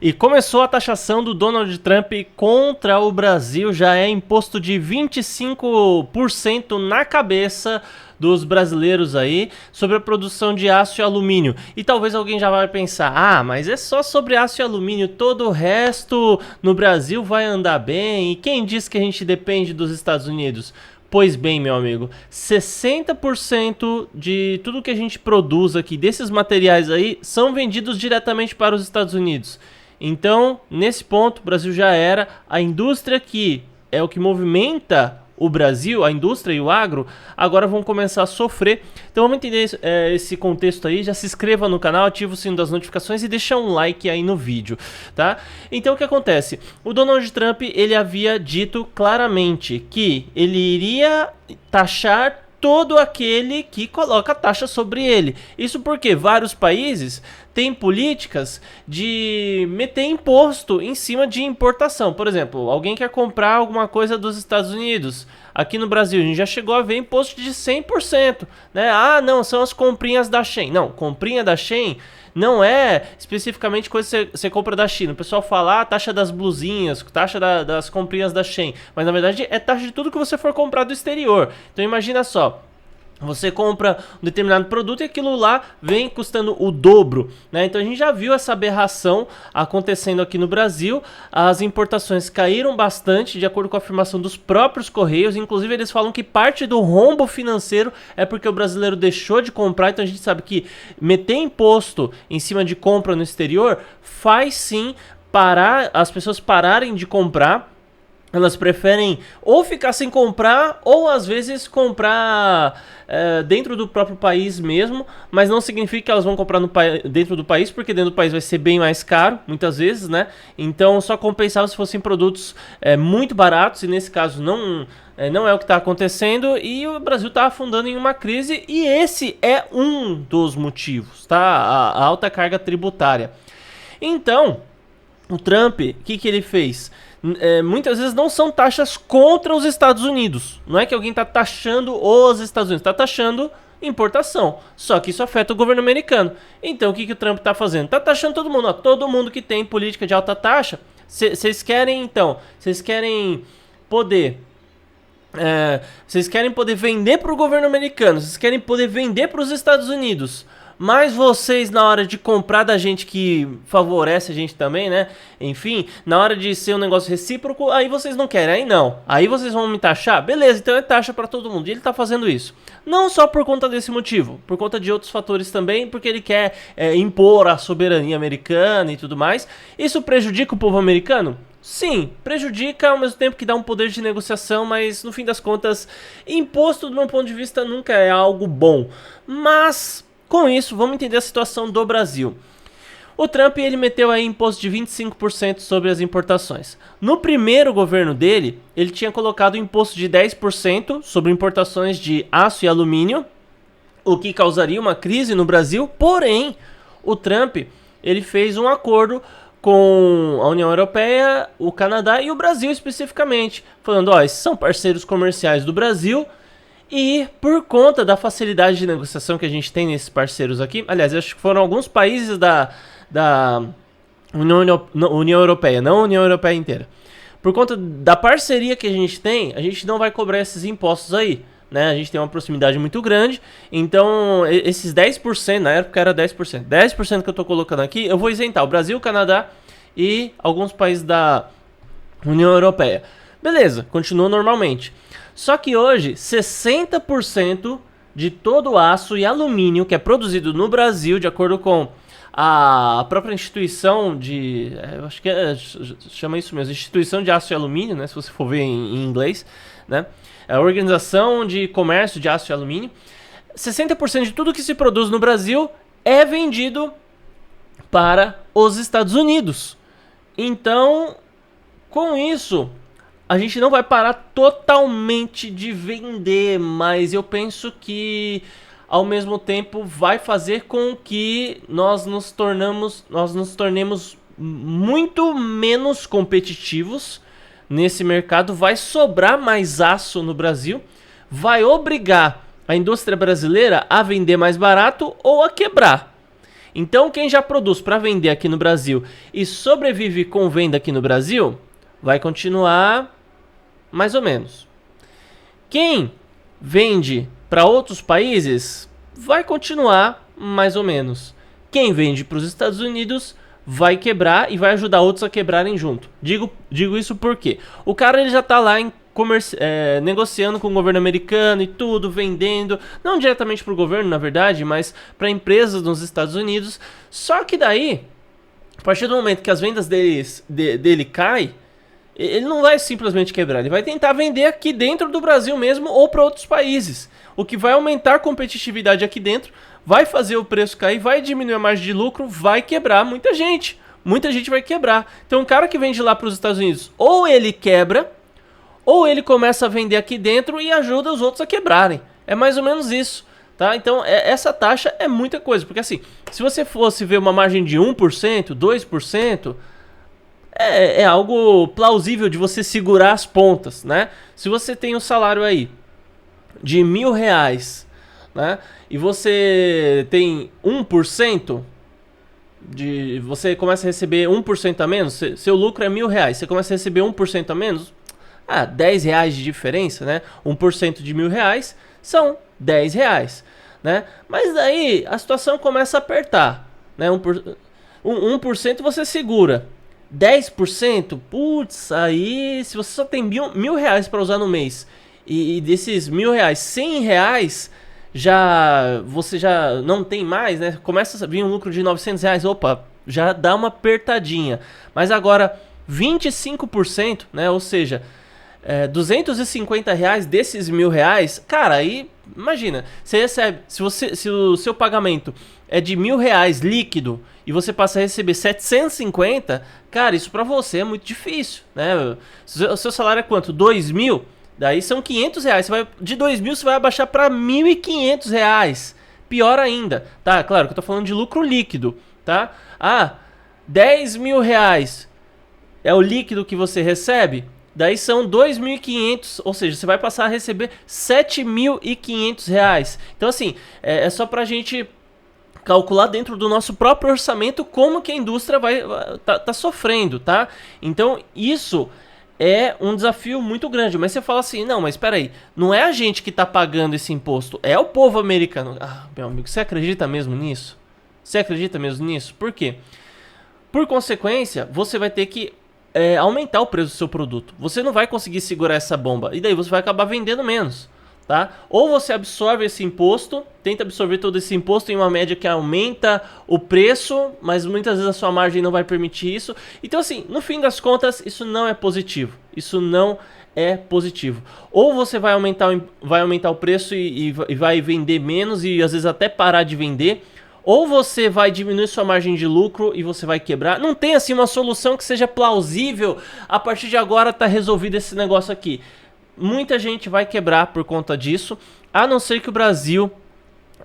E começou a taxação do Donald Trump contra o Brasil, já é imposto de 25% na cabeça dos brasileiros aí sobre a produção de aço e alumínio. E talvez alguém já vai pensar, mas é só sobre aço e alumínio, todo o resto no Brasil vai andar bem, e quem diz que a gente depende dos Estados Unidos? Pois bem, meu amigo, 60% de tudo que a gente produz aqui, desses materiais aí, são vendidos diretamente para os Estados Unidos. Então, nesse ponto, o Brasil já era. A indústria que é o que movimenta o Brasil, a indústria e o agro, agora vão começar a sofrer. Então vamos entender esse contexto aí. Já se inscreva no canal, ativa o sino das notificações e deixa um like aí no vídeo, tá? Então o que acontece? O Donald Trump, ele havia dito claramente que ele iria taxar todo aquele que coloca taxa sobre ele. Isso porque vários países têm políticas de meter imposto em cima de importação. Por exemplo, alguém quer comprar alguma coisa dos Estados Unidos. Aqui no Brasil a gente já chegou a ver imposto de 100%, né? Não, são as comprinhas da Shein. Não, comprinha da Shein não é especificamente coisa que você compra da China. O pessoal fala, taxa das blusinhas, taxa das comprinhas da Shein. Mas na verdade é taxa de tudo que você for comprar do exterior. Então imagina só. Você compra um determinado produto e aquilo lá vem custando o dobro, né? Então a gente já viu essa aberração acontecendo aqui no Brasil. As importações caíram bastante, de acordo com a afirmação dos próprios Correios. Inclusive eles falam que parte do rombo financeiro é porque o brasileiro deixou de comprar. Então a gente sabe que meter imposto em cima de compra no exterior faz sim parar, as pessoas pararem de comprar. Elas preferem ou ficar sem comprar, ou às vezes comprar dentro do próprio país mesmo, mas não significa que elas vão comprar dentro do país, porque dentro do país vai ser bem mais caro, muitas vezes, né? Então só compensava se fossem produtos muito baratos, e nesse caso não é o que está acontecendo, e o Brasil está afundando em uma crise, e esse é um dos motivos, tá? A alta carga tributária. Então, o Trump, o que ele fez? Muitas vezes não são taxas contra os Estados Unidos. Não é que alguém está taxando os Estados Unidos, está taxando importação. Só que isso afeta o governo americano. Então o que o Trump está fazendo? Está taxando todo mundo. Todo mundo que tem política de alta taxa. Vocês querem poder... Vocês querem poder vender para o governo americano. Vocês querem poder vender para os Estados Unidos. Mas vocês, na hora de comprar da gente, que favorece a gente também, né? Enfim, na hora de ser um negócio recíproco, aí vocês não querem, aí não. Aí vocês vão me taxar? Beleza, então é taxa pra todo mundo. E ele tá fazendo isso. Não só por conta desse motivo, por conta de outros fatores também, porque ele quer impor a soberania americana e tudo mais. Isso prejudica o povo americano? Sim, prejudica ao mesmo tempo que dá um poder de negociação, mas no fim das contas, imposto do meu ponto de vista nunca é algo bom. Mas... com isso, vamos entender a situação do Brasil. O Trump, ele meteu aí imposto de 25% sobre as importações. No primeiro governo dele, ele tinha colocado imposto de 10% sobre importações de aço e alumínio, o que causaria uma crise no Brasil. Porém, o Trump, ele fez um acordo com a União Europeia, o Canadá e o Brasil especificamente, falando, esses são parceiros comerciais do Brasil. E por conta da facilidade de negociação que a gente tem nesses parceiros aqui, aliás, acho que foram alguns países da União Europeia, não a União Europeia inteira. Por conta da parceria que a gente tem, a gente não vai cobrar esses impostos aí, né? A gente tem uma proximidade muito grande, então esses 10%, na época era 10%, 10% que eu tô colocando aqui, eu vou isentar o Brasil, o Canadá e alguns países da União Europeia. Beleza, continua normalmente. Só que hoje, 60% de todo o aço e alumínio que é produzido no Brasil, de acordo com a própria instituição de... eu acho que chama isso mesmo, Instituição de Aço e Alumínio, né? Se você for ver em inglês, né? É a Organização de Comércio de Aço e Alumínio. 60% de tudo que se produz no Brasil é vendido para os Estados Unidos. Então, com isso... a gente não vai parar totalmente de vender, mas eu penso que ao mesmo tempo vai fazer com que nós nos tornemos muito menos competitivos nesse mercado. Vai sobrar mais aço no Brasil, vai obrigar a indústria brasileira a vender mais barato ou a quebrar. Então quem já produz para vender aqui no Brasil e sobrevive com venda aqui no Brasil, vai continuar mais ou menos. Quem vende para outros países, vai continuar mais ou menos. Quem vende para os Estados Unidos vai quebrar e vai ajudar outros a quebrarem junto. Digo isso porque o cara ele já está lá negociando com o governo americano e tudo, vendendo, não diretamente para o governo, na verdade, mas para empresas nos Estados Unidos. Só que daí, a partir do momento que as vendas dele caem, ele não vai simplesmente quebrar, ele vai tentar vender aqui dentro do Brasil mesmo ou para outros países, o que vai aumentar a competitividade aqui dentro, vai fazer o preço cair, vai diminuir a margem de lucro, vai quebrar muita gente vai quebrar. Então o cara que vende lá para os Estados Unidos, ou ele quebra, ou ele começa a vender aqui dentro e ajuda os outros a quebrarem. É mais ou menos isso, tá? Então essa taxa é muita coisa, porque assim, se você fosse ver uma margem de 1%, 2%, é algo plausível de você segurar as pontas, né? Se você tem um salário aí de R$1.000, né? E você tem 1%, você começa a receber 1% a menos, seu lucro é R$1.000, você começa a receber 1% a menos, R$10 de diferença, né? 1% de R$1.000 são R$10, né? Mas daí a situação começa a apertar, né? 1% você segura. 10%, putz, aí se você só tem R$1.000 para usar no mês e desses R$1.000, R$100 você já não tem mais, né? Começa a vir um lucro de R$900, opa, já dá uma apertadinha. Mas agora 25%, né? Ou seja, R$250 desses R$1.000, cara, aí imagina, você recebe, se o seu pagamento é de R$1.000 líquido e você passa a receber 750, cara, isso pra você é muito difícil, né? O seu salário é quanto? 2.000? Daí são R$500. De 2.000 você vai abaixar pra R$1.500. Pior ainda, tá? Claro que eu tô falando de lucro líquido, tá? R$10.000 é o líquido que você recebe. Daí são 2.500, ou seja, você vai passar a receber R$7.500. Então assim, é só pra gente calcular dentro do nosso próprio orçamento como que a indústria tá sofrendo, tá? Então isso é um desafio muito grande. Mas você fala assim, não, mas espera aí, não é a gente que tá pagando esse imposto, é o povo americano. Meu amigo, você acredita mesmo nisso? Você acredita mesmo nisso? Por quê? Por consequência, você vai ter que aumentar o preço do seu produto. Você não vai conseguir segurar essa bomba. E daí você vai acabar vendendo menos, tá? Ou você absorve esse imposto, tenta absorver todo esse imposto em uma média que aumenta o preço, mas muitas vezes a sua margem não vai permitir isso. Então assim, no fim das contas, isso não é positivo. Isso não é positivo. Ou você vai aumentar o preço e vai vender menos e às vezes até parar de vender, ou você vai diminuir sua margem de lucro e você vai quebrar. Não tem assim uma solução que seja plausível. A partir de agora tá resolvido esse negócio aqui. Muita gente vai quebrar por conta disso, a não ser que o Brasil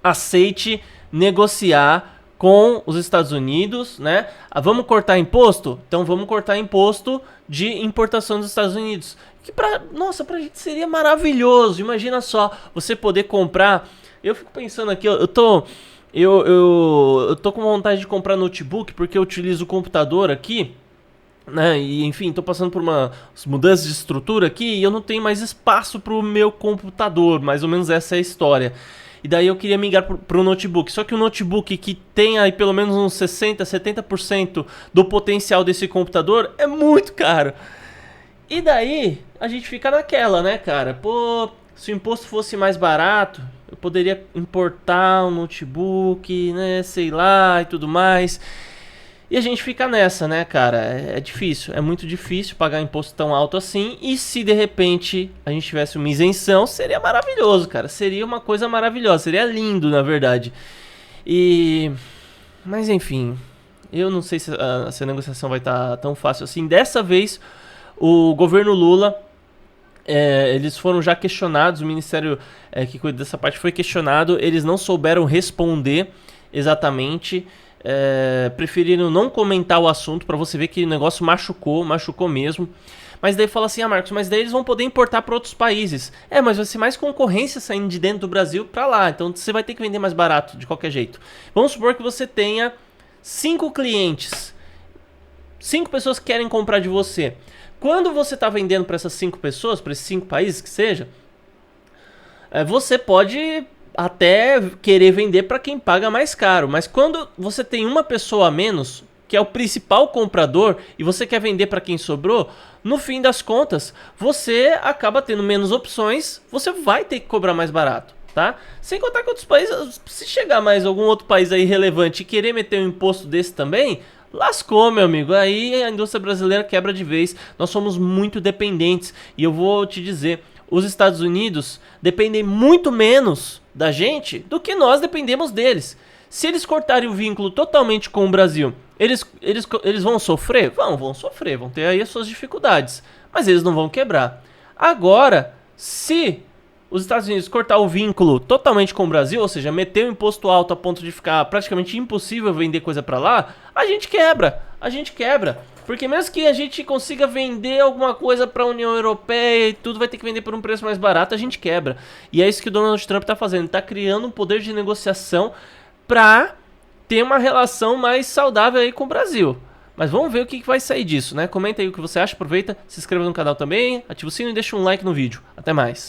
aceite negociar com os Estados Unidos, né? Vamos cortar imposto? Então vamos cortar imposto de importação dos Estados Unidos. Que pra gente seria maravilhoso. Imagina só, você poder comprar. Eu fico pensando aqui, eu tô com vontade de comprar notebook porque eu utilizo o computador aqui, né? E enfim, tô passando por umas mudanças de estrutura aqui e eu não tenho mais espaço pro meu computador, mais ou menos essa é a história. E daí eu queria migrar pro notebook. Só que o notebook que tem aí pelo menos uns 60, 70% do potencial desse computador é muito caro. E daí a gente fica naquela, né, cara? Pô, se o imposto fosse mais barato, eu poderia importar um notebook, né, sei lá e tudo mais. E a gente fica nessa, né, cara? É difícil, é muito difícil pagar imposto tão alto assim. E se de repente a gente tivesse uma isenção, seria maravilhoso, cara. Seria uma coisa maravilhosa, seria lindo, na verdade. Mas enfim, eu não sei se a negociação vai estar tão fácil assim. Dessa vez, o governo Lula, eles foram já questionados, o ministério que cuida dessa parte foi questionado. Eles não souberam responder exatamente preferiram não comentar o assunto, pra você ver que o negócio machucou mesmo. Mas daí fala assim, Marcos, mas daí eles vão poder importar para outros países. Mas vai ser mais concorrência saindo de dentro do Brasil para lá, então você vai ter que vender mais barato de qualquer jeito. Vamos supor que você tenha 5 clientes, 5 pessoas que querem comprar de você. Quando você está vendendo para essas 5 pessoas, para esses 5 países que seja, você pode até querer vender para quem paga mais caro, mas quando você tem uma pessoa a menos, que é o principal comprador, e você quer vender para quem sobrou, no fim das contas, você acaba tendo menos opções, você vai ter que cobrar mais barato, tá? Sem contar que outros países, se chegar mais algum outro país aí relevante e querer meter um imposto desse também, lascou, meu amigo. Aí a indústria brasileira quebra de vez. Nós somos muito dependentes, e eu vou te dizer, os Estados Unidos dependem muito menos da gente do que nós dependemos deles. Se eles cortarem o vínculo totalmente com o Brasil, eles vão sofrer? Vão sofrer, vão ter aí as suas dificuldades, mas eles não vão quebrar. Agora, se os Estados Unidos cortar o vínculo totalmente com o Brasil, ou seja, meter um imposto alto a ponto de ficar praticamente impossível vender coisa pra lá, a gente quebra. Porque mesmo que a gente consiga vender alguma coisa para a União Europeia e tudo vai ter que vender por um preço mais barato, a gente quebra. E é isso que o Donald Trump está fazendo. Ele está criando um poder de negociação para ter uma relação mais saudável aí com o Brasil. Mas vamos ver o que vai sair disso, né? Comenta aí o que você acha, aproveita, se inscreva no canal também, ativa o sino e deixa um like no vídeo. Até mais.